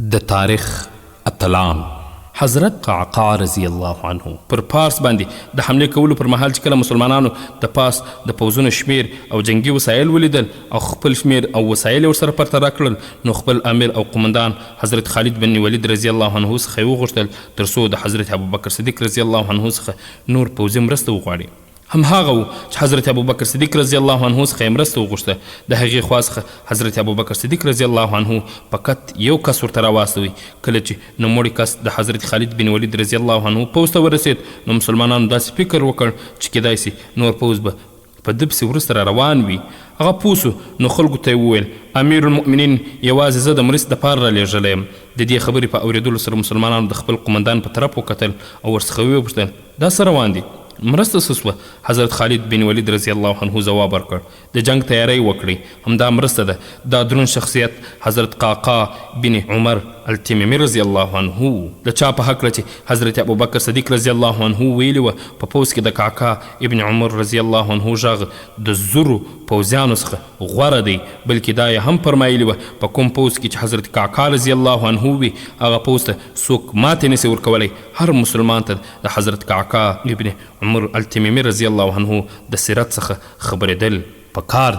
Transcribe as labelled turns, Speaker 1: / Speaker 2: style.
Speaker 1: د تاریخ اتلان حضرت قعقاع رضی الله عنه پر پارس باندې د حمله کولو پر مهال چې کله مسلمانانو د پاس د پوځونو شمیر او جنگي وسایل ولیدل او خپل شمیر او وسایل ورسره پرته راکړل نو خپل امیر او قمندان حضرت خالد بن ولید رضی الله عنه څخه وغوښتل تر څو د حضرت ابوبکر صدیق رضی الله عنه څخه نور پوځي مرسته وغواړي. هماغه و چې حضرت ابوبکر صدیق رضی الله عنه څخه یې مرسته وغوښته. د هغې خوا څخه حضرت ابوبکر صدیق رضی الله عنه فقط یو کس ورته راواستوي. کله چې نوموړی کس د حضرت خالد بن ولید رضی الله عنه پوځ ته ورسېد نو مسلمانانو داسې فکر وکړ چې کیدای سي نور پوځ به په ده پسې وروسته را روان وي. هغه پوه سو نو خلکو ته یې وویل امیر المؤمنین یوازې زه د مرستې دپاره رالیږلی یم. د دې خبرې په اورېدلو سره مسلمانانو د خپل قمندان په طرف وکتل او ورڅخه ویې پوښتل دا څه روان دي؟ مرسته څه سوه؟ حضرت خالد بن ولید رضی الله عنه ځواب ورکړ د جنگ تیاری وکړئ همدا مرسته ده. دا دروند شخصیت حضرت قعقاع بن عمر التمیمي رضی الله عنه د چا په هکله چې حضرت ابوبکر صدیق رضی الله عنه ویلي وه په پوځ کې د قعقاع ابن عمر رضی الله عنه غږ د زرو پوځیانو څخه غوره دی. بلکې دا یې هم فرمایلي وه په کوم پوځ کې چې حضرت قعقاع رضی الله عنه وي هغه پوځ ته څوک ماتې نسي ورکولی. هر مسلمان ته د حضرت قعقاع ابن عمر التمیمي رضی الله عنه د سیرت څخه خبرېدل پکار دي.